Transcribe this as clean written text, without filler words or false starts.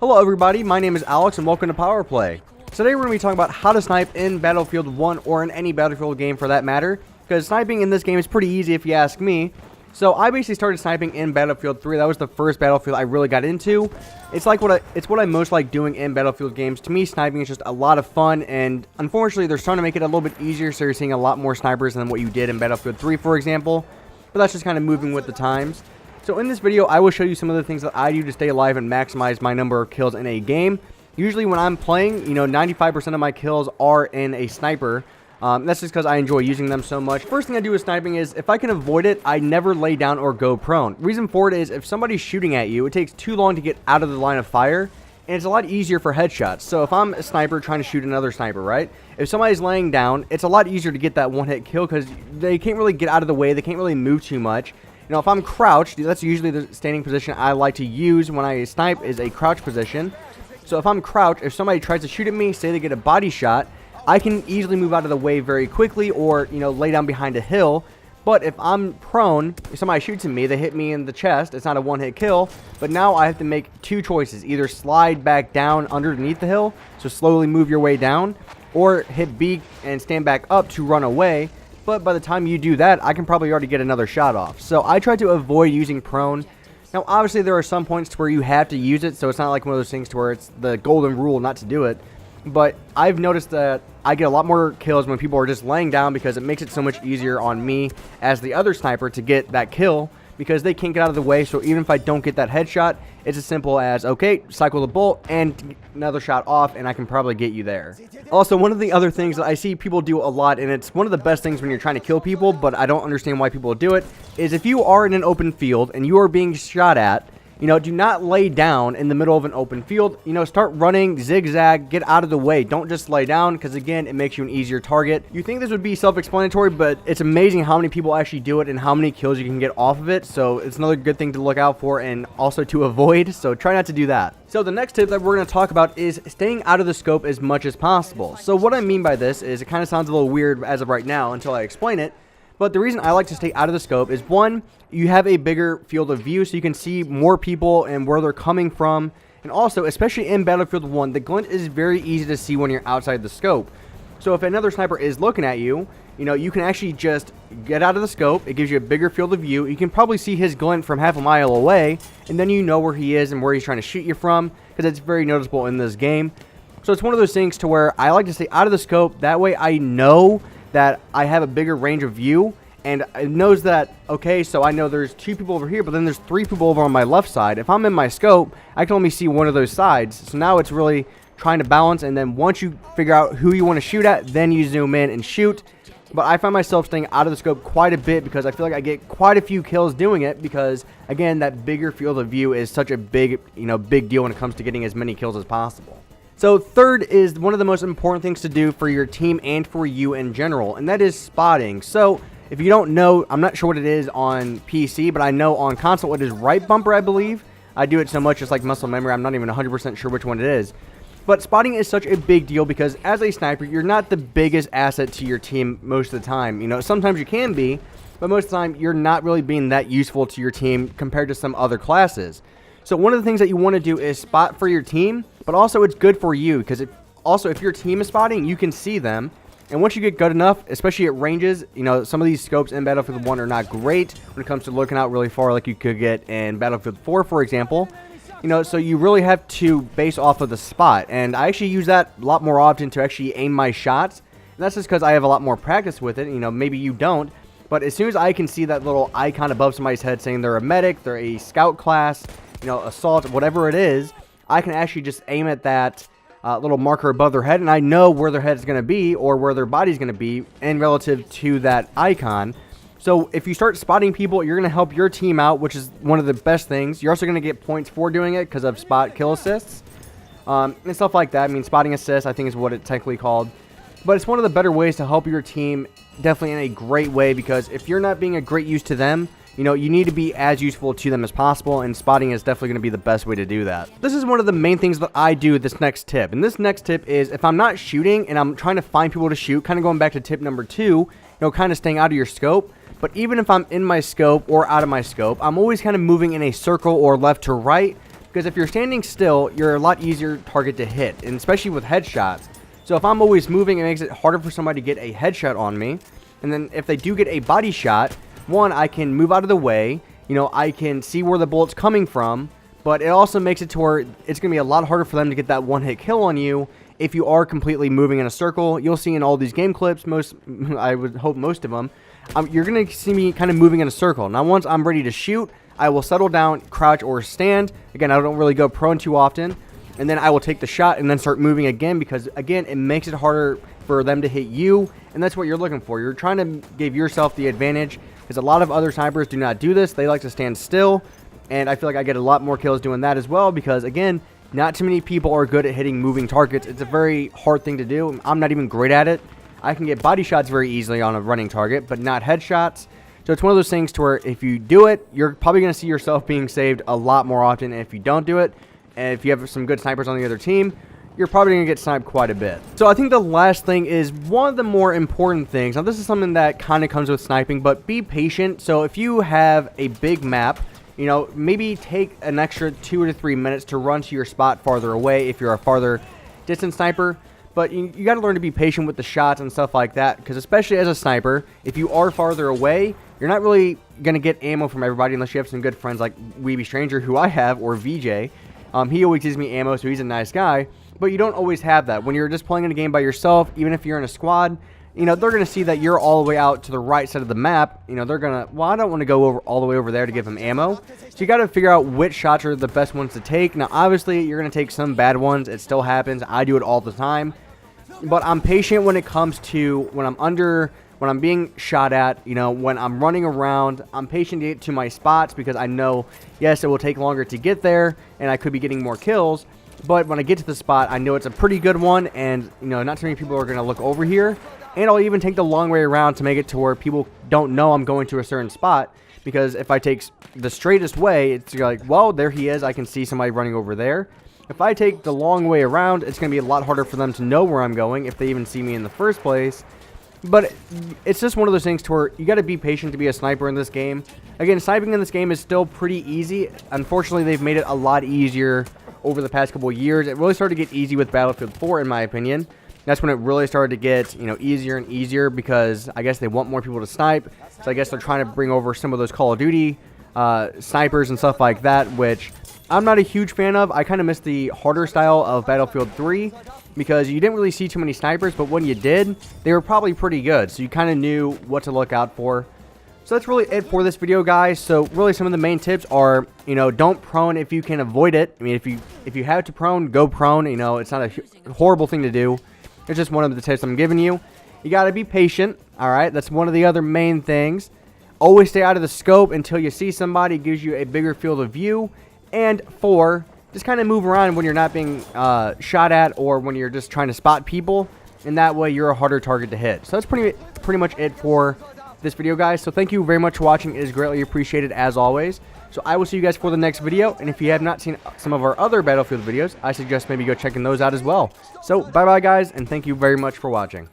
Hello everybody, my name is Alex and welcome to Power Play. Today we're going to be talking about how to snipe in Battlefield 1 or in any Battlefield game for that matter, because sniping in this game is pretty easy if you ask me. So I basically started sniping in Battlefield 3. That was the first Battlefield I really got into. It's what I most like doing in Battlefield games. To me, sniping is just a lot of fun, and unfortunately they're starting to make it a little bit easier, so you're seeing a lot more snipers than what you did in Battlefield 3, for example. But that's just kind of moving with the times. So in this video, I will show you some of the things that I do to stay alive and maximize my number of kills in a game. Usually when I'm playing, 95% of my kills are in a sniper. That's just because I enjoy using them so much. First thing I do with sniping is, if I can avoid it, I never lay down or go prone. Reason for it is, if somebody's shooting at you, it takes too long to get out of the line of fire, and it's a lot easier for headshots. So if I'm a sniper trying to shoot another sniper, right? If somebody's laying down, it's a lot easier to get that one-hit kill because they can't really get out of the way. They can't really move too much. If I'm crouched, that's usually the standing position I like to use when I snipe, is a crouch position. So if I'm crouched, if somebody tries to shoot at me, say they get a body shot, I can easily move out of the way very quickly, or, lay down behind a hill. But if I'm prone, if somebody shoots at me, they hit me in the chest, it's not a one-hit kill, but now I have to make two choices. Either slide back down underneath the hill, so slowly move your way down, or hit B and stand back up to run away. But by the time you do that, I can probably already get another shot off. So I try to avoid using prone. Now, obviously, there are some points to where you have to use it, so it's not like one of those things to where it's the golden rule not to do it. But I've noticed that I get a lot more kills when people are just laying down, because it makes it so much easier on me as the other sniper to get that kill, because they can't get out of the way. So even if I don't get that headshot, it's as simple as, okay, cycle the bolt and another shot off, and I can probably get you there. Also, one of the other things that I see people do a lot, and it's one of the best things when you're trying to kill people, but I don't understand why people do it, is if you are in an open field and you are being shot at, do not lay down in the middle of an open field. Start running, zigzag, get out of the way. Don't just lay down, because again, it makes you an easier target. You think this would be self-explanatory, but it's amazing how many people actually do it and how many kills you can get off of it. So it's another good thing to look out for and also to avoid. So try not to do that. So the next tip that we're going to talk about is staying out of the scope as much as possible. So what I mean by this is, it kind of sounds a little weird as of right now until I explain it. But the reason I like to stay out of the scope is, one, you have a bigger field of view, so you can see more people and where they're coming from. And also, especially in Battlefield 1, the glint is very easy to see when you're outside the scope. So if another sniper is looking at you, you can actually just get out of the scope. It gives you a bigger field of view. You can probably see his glint from half a mile away, and then you know where he is and where he's trying to shoot you from, because it's very noticeable in this game. So it's one of those things to where I like to stay out of the scope. That way I know that I have a bigger range of view, and it knows that, okay, so I know there's two people over here, but then there's three people over on my left side. If I'm in my scope, I can only see one of those sides. So now it's really trying to balance, and then once you figure out who you want to shoot at, then you zoom in and shoot. But I find myself staying out of the scope quite a bit, because I feel like I get quite a few kills doing it, because again, that bigger field of view is such a big deal when it comes to getting as many kills as possible. So third is one of the most important things to do for your team and for you in general, and that is spotting. So if you don't know, I'm not sure what it is on PC, but I know on console it is right bumper, I believe. I do it so much, it's like muscle memory, I'm not even 100% sure which one it is. But spotting is such a big deal, because as a sniper, you're not the biggest asset to your team most of the time. Sometimes you can be, but most of the time you're not really being that useful to your team compared to some other classes. So one of the things that you want to do is spot for your team, but also it's good for you, because if your team is spotting, you can see them. And once you get good enough, especially at ranges, some of these scopes in Battlefield 1 are not great when it comes to looking out really far, like you could get in Battlefield 4, for example. So you really have to base off of the spot. And I actually use that a lot more often to actually aim my shots. And that's just because I have a lot more practice with it. Maybe you don't. But as soon as I can see that little icon above somebody's head saying they're a medic, they're a scout class, assault, whatever it is, I can actually just aim at that little marker above their head, and I know where their head is going to be, or where their body's going to be in relative to that icon. So if you start spotting people, you're going to help your team out, which is one of the best things. You're also going to get points for doing it because of spot kill assists and stuff like that. I mean, spotting assists, I think, is what it's technically called. But it's one of the better ways to help your team, definitely in a great way, because if you're not being a great use to them, you need to be as useful to them as possible, and spotting is definitely going to be the best way to do that. This is one of the main things that I do with this next tip. And this next tip is, if I'm not shooting and I'm trying to find people to shoot, kind of going back to tip number 2, kind of staying out of your scope. But even if I'm in my scope or out of my scope, I'm always kind of moving in a circle or left to right, because if you're standing still, you're a lot easier target to hit, and especially with headshots. So if I'm always moving, it makes it harder for somebody to get a headshot on me. And then if they do get a body shot, one, I can move out of the way. You know, I can see where the bullet's coming from, but it also makes it to where it's going to be a lot harder for them to get that one-hit kill on you if you are completely moving in a circle. You'll see in all these game clips, I would hope most of them, you're going to see me kind of moving in a circle. Now, once I'm ready to shoot, I will settle down, crouch, or stand. Again, I don't really go prone too often. And then I will take the shot and then start moving again because, again, it makes it harder for them to hit you. And that's what you're looking for. You're trying to give yourself the advantage because a lot of other snipers do not do this. They like to stand still. And I feel like I get a lot more kills doing that as well because, again, not too many people are good at hitting moving targets. It's a very hard thing to do. I'm not even great at it. I can get body shots very easily on a running target, but not headshots. So it's one of those things to where if you do it, you're probably going to see yourself being saved a lot more often. And if you don't do it, and if you have some good snipers on the other team, you're probably going to get sniped quite a bit. So I think the last thing is one of the more important things. Now, this is something that kind of comes with sniping, but be patient. So if you have a big map, you know, maybe take an extra 2 to 3 minutes to run to your spot farther away if you're a farther distance sniper. But you got to learn to be patient with the shots and stuff like that, because especially as a sniper, if you are farther away, you're not really going to get ammo from everybody unless you have some good friends like Weeby Stranger, who I have, or VJ. He always gives me ammo, so he's a nice guy. But you don't always have that. When you're just playing in a game by yourself, even if you're in a squad, you know, they're going to see that you're all the way out to the right side of the map. You know, they're going to, well, I don't want to go over all the way over there to give them ammo. So you got to figure out which shots are the best ones to take. Now, obviously, you're going to take some bad ones. It still happens. I do it all the time. But I'm patient when it comes to when I'm being shot at, you know, when I'm running around. I'm patient to get to my spots because I know, yes, it will take longer to get there, and I could be getting more kills. But when I get to the spot, I know it's a pretty good one, and, you know, not too many people are going to look over here. And I'll even take the long way around to make it to where people don't know I'm going to a certain spot. Because if I take the straightest way, it's like, well, there he is. I can see somebody running over there. If I take the long way around, it's going to be a lot harder for them to know where I'm going if they even see me in the first place. But it's just one of those things to where you got to be patient to be a sniper in this game. Again, sniping in this game is still pretty easy. Unfortunately, they've made it a lot easier over the past couple of years. It really started to get easy with Battlefield 4, in my opinion. That's when it really started to get, you know, easier and easier because I guess they want more people to snipe. So I guess they're trying to bring over some of those Call of Duty snipers and stuff like that, which I'm not a huge fan of. I kind of miss the harder style of Battlefield 3 because you didn't really see too many snipers, but when you did, they were probably pretty good. So you kind of knew what to look out for. So that's really it for this video, guys. So really some of the main tips are, you know, don't prone if you can avoid it. I mean, if you have to prone, go prone. You know, it's not a horrible thing to do. It's just one of the tips I'm giving you. You got to be patient, all right? That's one of the other main things. Always stay out of the scope until you see somebody. It gives you a bigger field of view. And 4, just kind of move around when you're not being shot at or when you're just trying to spot people. And that way, you're a harder target to hit. So that's pretty much it for this video, guys. So thank you very much for watching. It is greatly appreciated, as always. So I will see you guys for the next video. And if you have not seen some of our other Battlefield videos, I suggest maybe go checking those out as well. So bye-bye, guys, and thank you very much for watching.